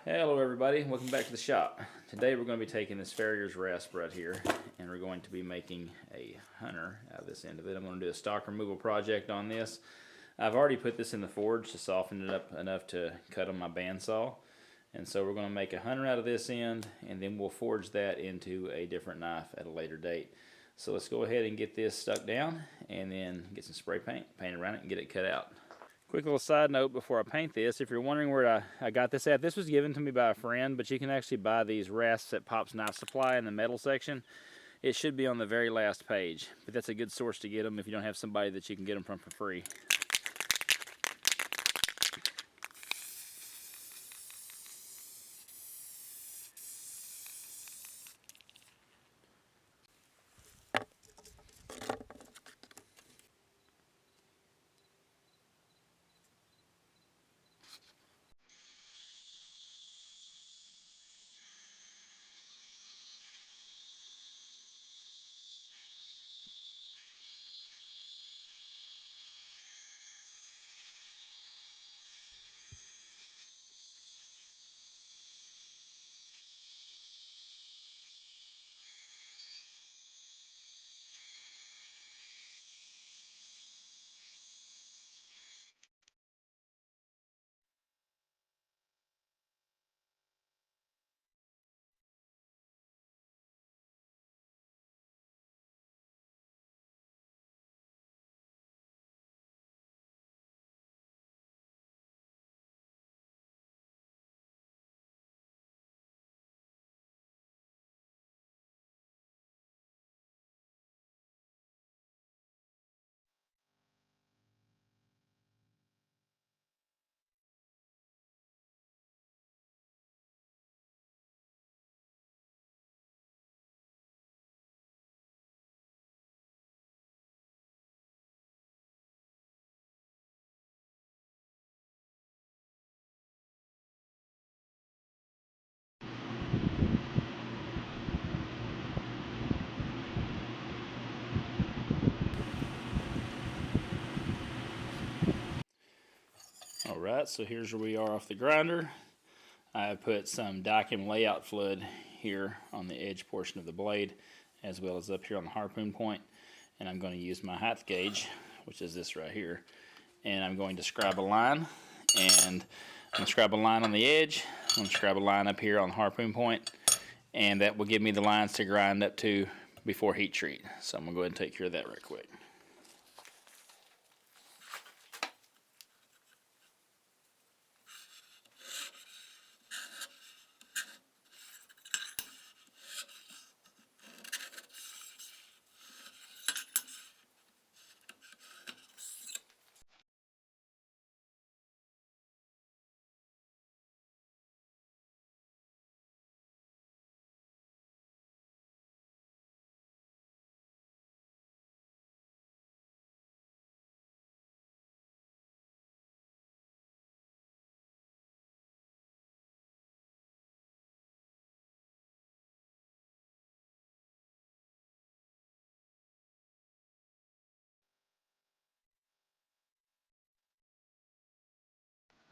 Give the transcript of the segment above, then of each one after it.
Hello everybody, welcome back to the shop. Today we're going to be taking this farrier's rasp right here and we're going to be making a hunter out of this end of it. I'm going to do a stock removal project on this. I've already put this in the forge to soften it up enough to cut on my bandsaw. And so we're going to make a hunter out of this end and then we'll forge that into a different knife at a later date. So let's go ahead and get this stuck down and then get some spray paint, paint around it and get it cut out. Quick little side note before I paint this, if you're wondering where I got this at, this was given to me by a friend, but you can actually buy these rasps at Pop's Knife Supply in the metal section. It should be on the very last page, but that's a good source to get them if you don't have somebody that you can get them from for free. Alright, so here's where we are off the grinder. I put some Dicam layout fluid here on the edge portion of the blade, as well as up here on the harpoon point. And I'm going to use my height gauge, which is this right here. And I'm going to scribe a line. And I'm going to scribe a line on the edge. I'm going to scribe a line up here on the harpoon point. And that will give me the lines to grind up to before heat treat. So I'm going to go ahead and take care of that right quick.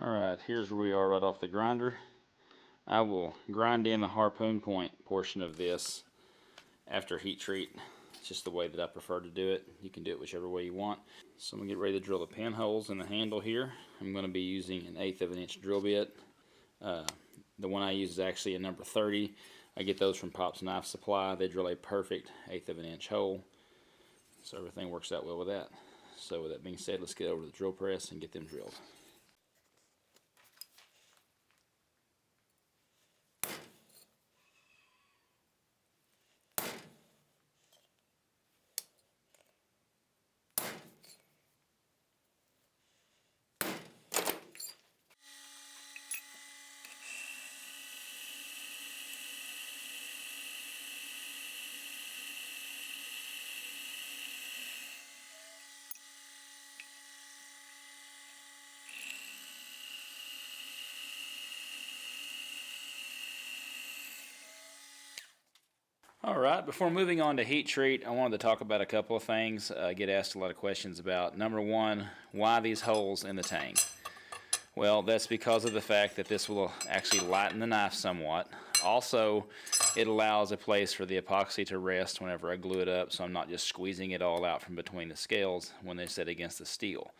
Alright, here's where we are right off the grinder. I will grind in the harpoon point portion of this after heat treat. It's just the way that I prefer to do it. You can do it whichever way you want. So I'm going to get ready to drill the pinholes in the handle here. I'm going to be using an 1/8 of an inch drill bit. The one I use is actually a number 30. I get those from Pop's Knife Supply. They drill a perfect 1/8 of an inch hole. So everything works out well with that. So with that being said, let's get over to the drill press and get them drilled. Alright, before moving on to heat treat, I wanted to talk about a couple of things. I get asked a lot of questions about, number one, why these holes in the tank? Well, that's because of the fact that this will actually lighten the knife somewhat. Also, it allows a place for the epoxy to rest whenever I glue it up, so I'm not just squeezing it all out from between the scales when they sit against the steel.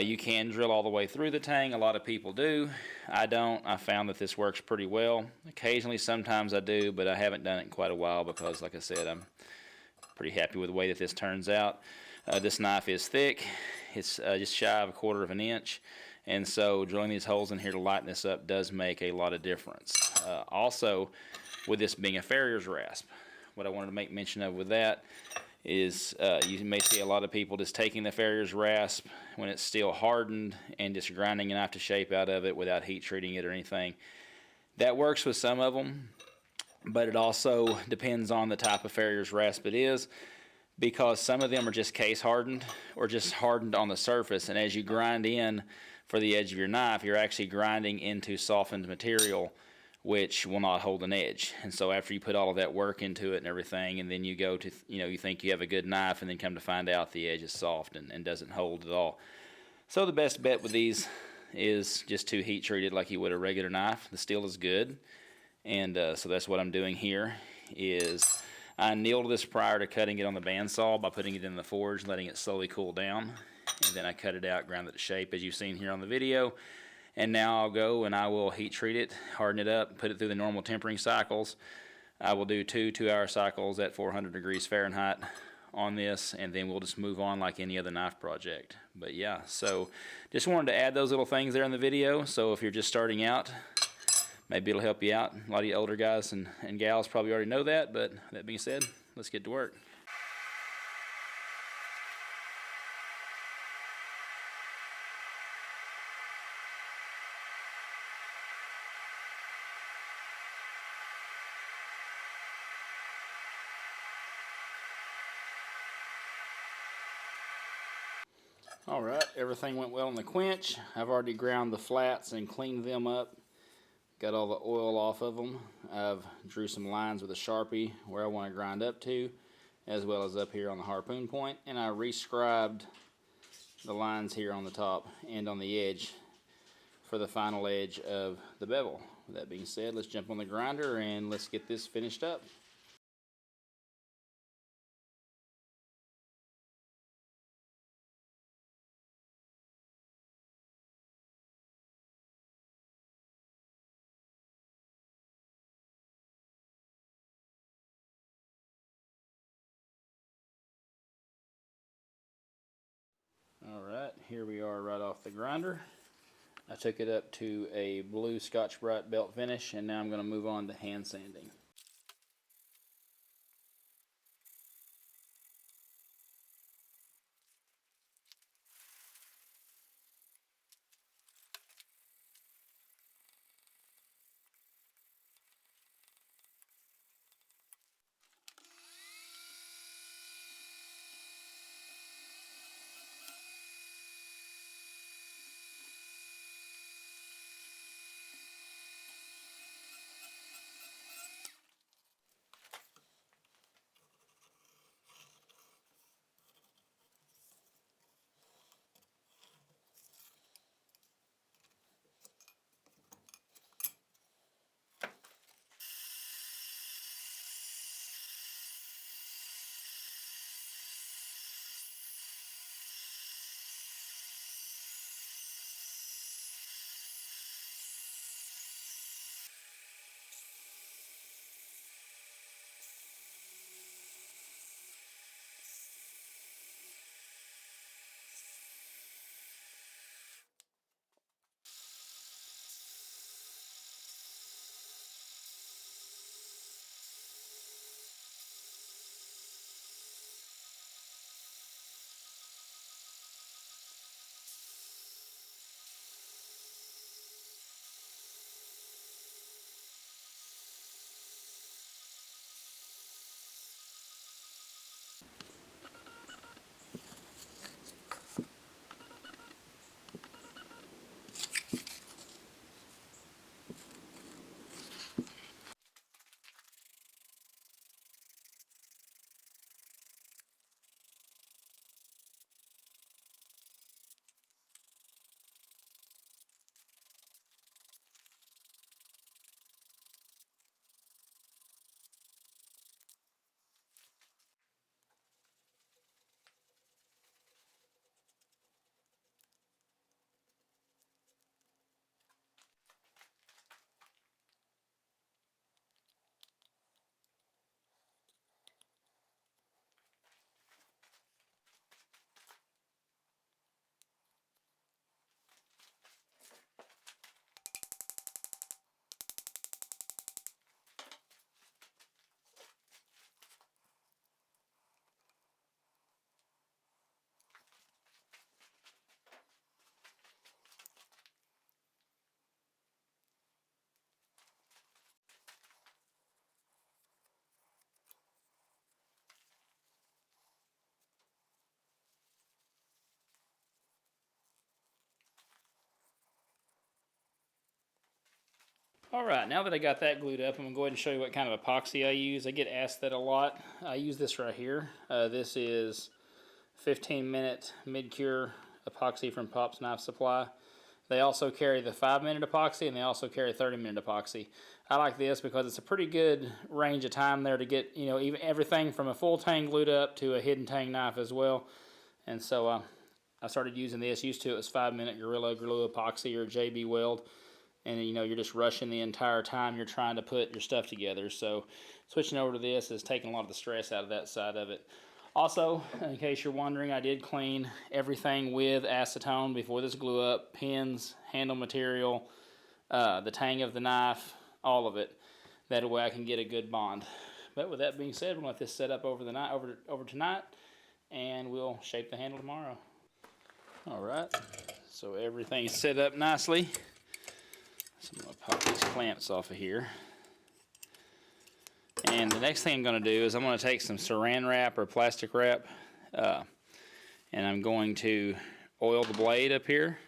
You can drill all the way through the tang. A lot of people do. I don't. I found that this works pretty well. Occasionally, sometimes I do, but I haven't done it in quite a while because, like I said, I'm pretty happy with the way that this turns out. This knife is thick. It's just shy of 1/4 of an inch. And so drilling these holes in here to lighten this up does make a lot of difference. Also, with this being a farrier's rasp, what I wanted to make mention of with that is you may see a lot of people just taking the farrier's rasp when it's still hardened and just grinding a knife to shape out of it without heat treating it or anything. That works with some of them, but it also depends on the type of farrier's rasp it is, because some of them are just case hardened or just hardened on the surface, and as you grind in for the edge of your knife, you're actually grinding into softened material which will not hold an edge. And so after you put all of that work into it and everything, and then you go to, you think you have a good knife, and then come to find out the edge is soft and doesn't hold at all. So the best bet with these is just to heat treat it like you would a regular knife. The steel is good, and so that's what I'm doing here. Is I annealed this prior to cutting it on the bandsaw by putting it in the forge, letting it slowly cool down, and then I cut it out, ground it to shape as you've seen here on the video. And now I'll go and I will heat treat it, harden it up, put it through the normal tempering cycles. I will do 2 2-hour cycles at 400 degrees Fahrenheit on this, and then we'll just move on like any other knife project. But yeah, so just wanted to add those little things there in the video. So if you're just starting out, maybe it'll help you out. A lot of you older guys and gals probably already know that, but that being said, let's get to work. Alright, everything went well in the quench. I've already ground the flats and cleaned them up. Got all the oil off of them. I've drew some lines with a Sharpie where I want to grind up to, as well as up here on the harpoon point. And I rescribed the lines here on the top and on the edge for the final edge of the bevel. With that being said, let's jump on the grinder and let's get this finished up. Alright, here we are right off the grinder. I took it up to a blue Scotch-Brite belt finish, and now I'm going to move on to hand sanding. Alright, now that I got that glued up, I'm going to go ahead and show you what kind of epoxy I use. I get asked that a lot. I use this right here. This is 15-minute mid-cure epoxy from Pop's Knife Supply. They also carry the 5-minute epoxy, and they also carry 30-minute epoxy. I like this because it's a pretty good range of time there to get, you know, even everything from a full tang glued up to a hidden tang knife as well. And so I started using this. Used to it was 5-minute Gorilla Glue epoxy or JB Weld. And you know, you're just rushing the entire time you're trying to put your stuff together. So switching over to this is taking a lot of the stress out of that side of it. Also, in case you're wondering, I did clean everything with acetone before this glue up. Pins, handle material, the tang of the knife, all of it. That way I can get a good bond. But with that being said, we'll let this set up over the night, over tonight, and we'll shape the handle tomorrow. Alright, so everything's set up nicely. So I'm going to pop these clamps off of here. And the next thing I'm going to do is I'm going to take some saran wrap or plastic wrap, and I'm going to oil the blade up here,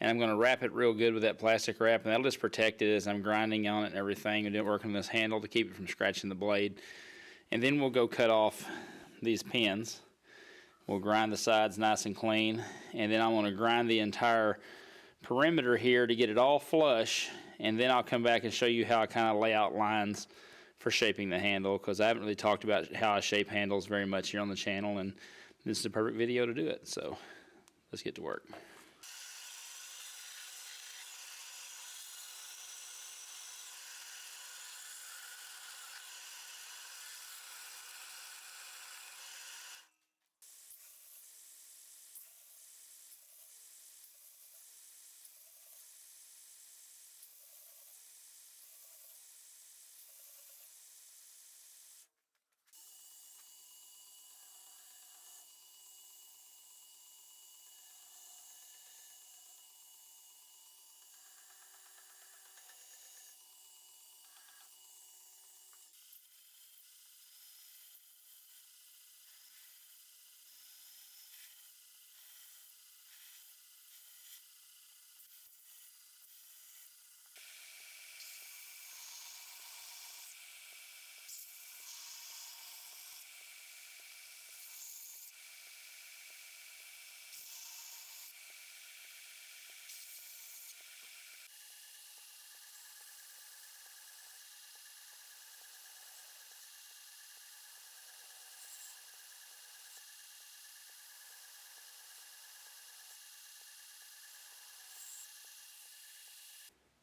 and I'm going to wrap it real good with that plastic wrap, and that'll just protect it as I'm grinding on it and everything and working on this handle to keep it from scratching the blade. And then we'll go cut off these pins. We'll grind the sides nice and clean, and then I'm going to grind the entire perimeter here to get it all flush, and then I'll come back and show you how I kind of lay out lines for shaping the handle, because I haven't really talked about how I shape handles very much here on the channel, and this is the perfect video to do it. So let's get to work.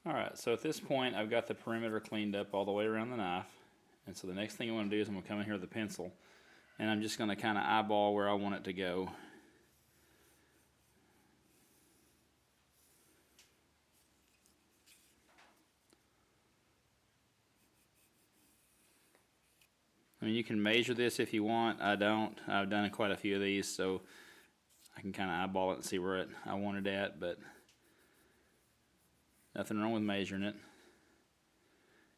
Alright, so at this point I've got the perimeter cleaned up all the way around the knife, and so the next thing I want to do is I'm going to come in here with a pencil, and I'm just going to kind of eyeball where I want it to go. I mean, you can measure this if you want. I don't. I've done quite a few of these, so I can kind of eyeball it and see where I want it at, but nothing wrong with measuring it.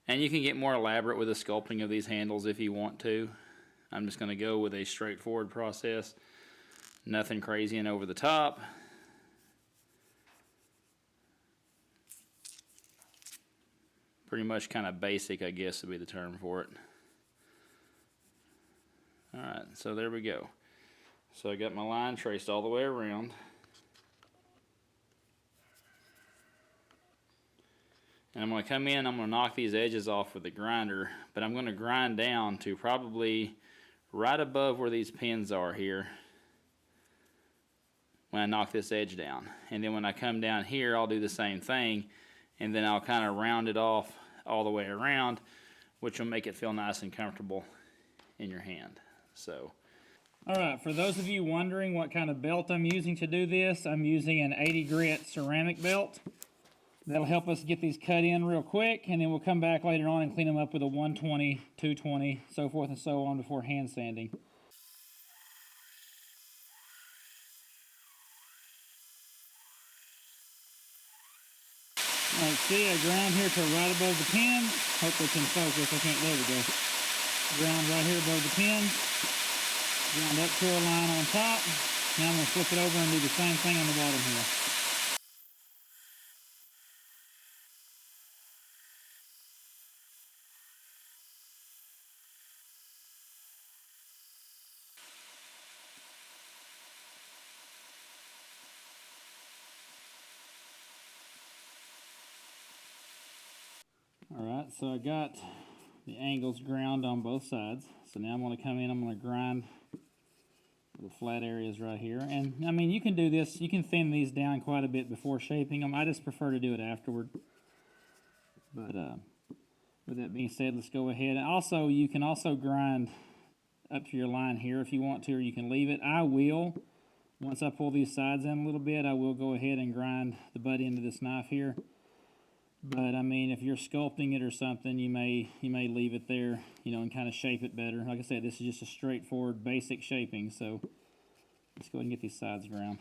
And you can get more elaborate with the sculpting of these handles if you want to. I'm just going to go with a straightforward process. Nothing crazy and over the top. Pretty much kind of basic, I guess would be the term for it. Alright, so there we go. So I got my line traced all the way around. And I'm going to come in, I'm going to knock these edges off with the grinder, but I'm going to grind down to probably right above where these pins are here when I knock this edge down. And then when I come down here, I'll do the same thing, and then I'll kind of round it off all the way around, which will make it feel nice and comfortable in your hand. So, alright, for those of you wondering what kind of belt I'm using to do this, I'm using an 80 grit ceramic belt. That'll help us get these cut in real quick, and then we'll come back later on and clean them up with a 120, 220, so forth and so on before hand sanding. Alright, see, I ground here to right above the pin. Hopefully it's in focus. I can't, there we go. Ground right here above the pin. Ground up to a line on top. Now I'm going to flip it over and do the same thing on the bottom here. Alright, so I got the angles ground on both sides. So now I'm going to come in, I'm going to grind the flat areas right here. And I mean, you can do this, you can thin these down quite a bit before shaping them. I just prefer to do it afterward. But with that being said, let's go ahead. And also, you can also grind up to your line here if you want to, or you can leave it. I will, once I pull these sides in a little bit, I will go ahead and grind the butt end of this knife here. But I mean, if you're sculpting it or something, you may leave it there, you know, and kind of shape it better. Like I said, this is just a straightforward basic shaping, so let's go ahead and get these sides ground.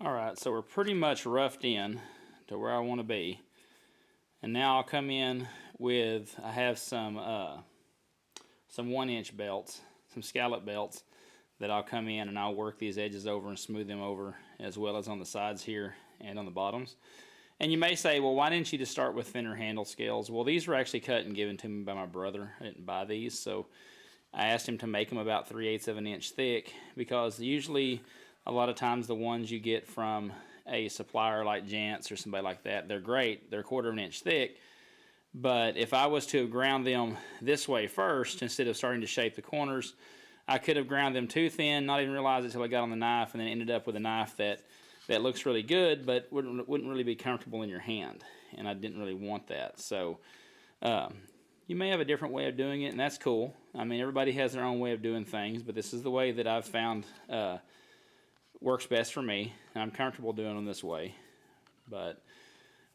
Alright, so we're pretty much roughed in to where I want to be. And now I'll come in with, I have some 1-inch belts, some scallop belts that I'll come in and I'll work these edges over and smooth them over, as well as on the sides here and on the bottoms. And you may say, well, why didn't you just start with thinner handle scales? Well, these were actually cut and given to me by my brother. I didn't buy these, so I asked him to make them about 3/8 of an inch thick, because usually a lot of times the ones you get from a supplier like Jant's or somebody like that, they're great. They're 1/4 of an inch thick. But if I was to have ground them this way first, instead of starting to shape the corners, I could have ground them too thin, not even realize it until I got on the knife, and then ended up with a knife that looks really good, but wouldn't really be comfortable in your hand. And I didn't really want that. So you may have a different way of doing it, and that's cool. I mean, everybody has their own way of doing things, but this is the way that I've found works best for me, and I'm comfortable doing them this way. But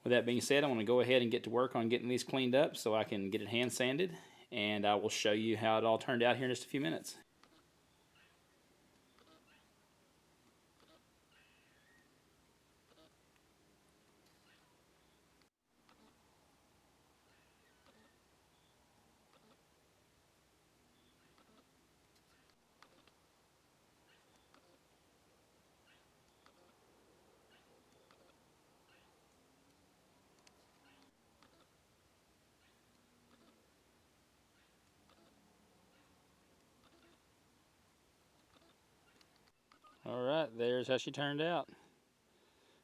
with that being said, I want to go ahead and get to work on getting these cleaned up so I can get it hand sanded, and I will show you how it all turned out here in just a few minutes. Alright, there's how she turned out.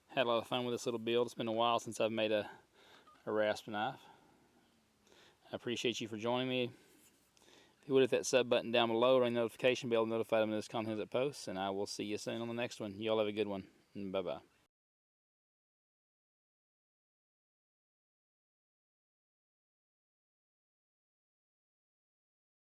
Had a lot of fun with this little build. It's been a while since I've made a rasp knife. I appreciate you for joining me. If you would, hit that sub button down below, ring the notification bell to notify them of this content that posts, and I will see you soon on the next one. Y'all have a good one. Bye-bye.